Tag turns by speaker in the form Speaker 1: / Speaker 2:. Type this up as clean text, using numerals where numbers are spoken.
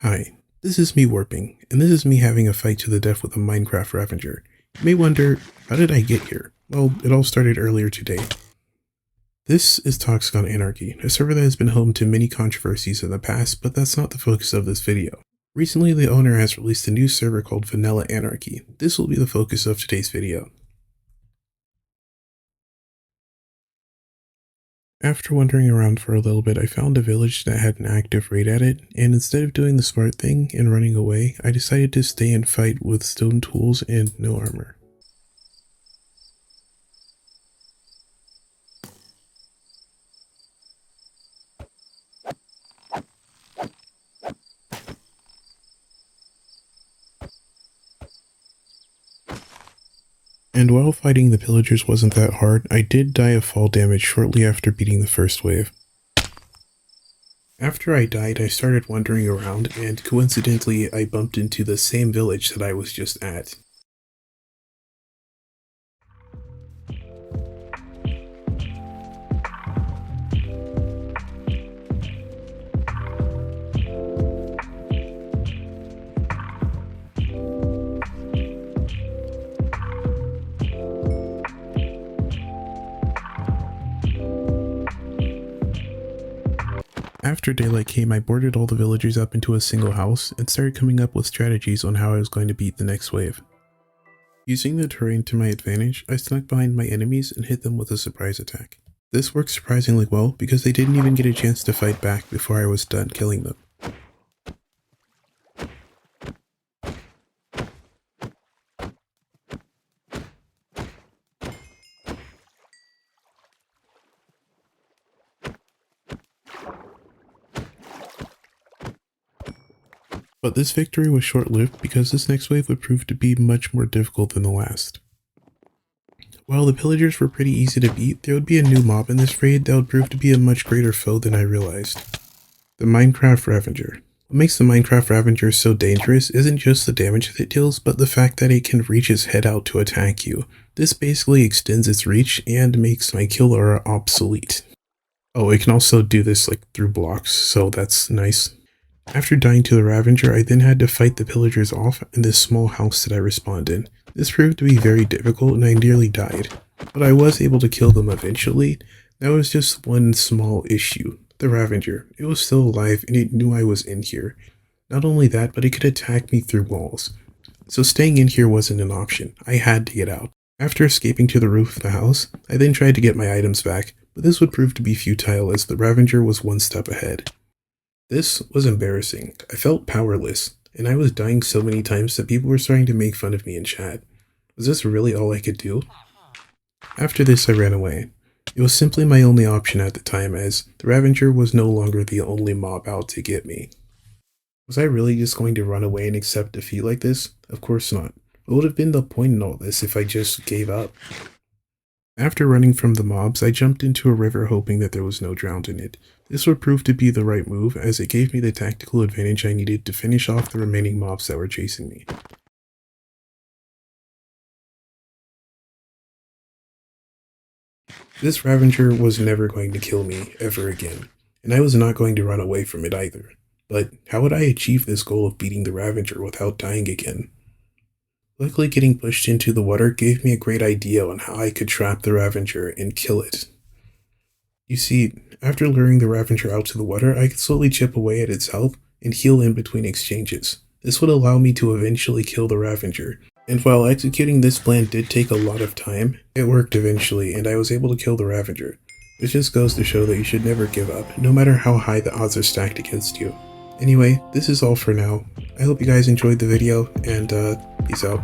Speaker 1: Hi, this is me warping, and this is me having a fight to the death with a Minecraft Ravager. You may wonder, how did I get here? Well, it all started earlier today. This is Toxigon Anarchy, a server that has been home to many controversies in the past, but that's not the focus of this video. Recently, the owner has released a new server called Vanilla Anarchy. This will be the focus of today's video. After wandering around for a little bit, I found a village that had an active raid at it, and instead of doing the smart thing and running away, I decided to stay and fight with stone tools and no armor. And while fighting the pillagers wasn't that hard, I did die of fall damage shortly after beating the first wave. After I died, I started wandering around, and coincidentally, I bumped into the same village that I was just at. After daylight came, I boarded all the villagers up into a single house and started coming up with strategies on how I was going to beat the next wave. Using the terrain to my advantage, I snuck behind my enemies and hit them with a surprise attack. This worked surprisingly well because they didn't even get a chance to fight back before I was done killing them. But this victory was short-lived because this next wave would prove to be much more difficult than the last. While the pillagers were pretty easy to beat, there would be a new mob in this raid that would prove to be a much greater foe than I realized. The Minecraft Ravager. What makes the Minecraft Ravager so dangerous isn't just the damage that it deals, but the fact that it can reach its head out to attack you. This basically extends its reach and makes my kill aura obsolete. Oh, it can also do this through blocks, so that's nice. After dying to the Ravager, I then had to fight the pillagers off in this small house that I respawned in. This proved to be very difficult and I nearly died, but I was able to kill them eventually. That was just one small issue. The Ravager, it was still alive and it knew I was in here. Not only that, but it could attack me through walls. So staying in here wasn't an option. I had to get out. After escaping to the roof of the house, I then tried to get my items back, but this would prove to be futile as the Ravager was one step ahead. This was embarrassing. I felt powerless, and I was dying so many times that people were starting to make fun of me in chat. Was this really all I could do? After this, I ran away. It was simply my only option at the time, as the Ravager was no longer the only mob out to get me. Was I really just going to run away and accept defeat like this? Of course not. What would have been the point in all this if I just gave up? After running from the mobs, I jumped into a river hoping that there was no drowned in it. This would prove to be the right move, as it gave me the tactical advantage I needed to finish off the remaining mobs that were chasing me. This Ravager was never going to kill me ever again, and I was not going to run away from it either. But how would I achieve this goal of beating the Ravager without dying again? Luckily, getting pushed into the water gave me a great idea on how I could trap the Ravager and kill it. You see, after luring the Ravager out to the water, I could slowly chip away at its health and heal in between exchanges. This would allow me to eventually kill the Ravager, and while executing this plan did take a lot of time, it worked eventually and I was able to kill the Ravager. This just goes to show that you should never give up, no matter how high the odds are stacked against you. Anyway, this is all for now. I hope you guys enjoyed the video, and peace out.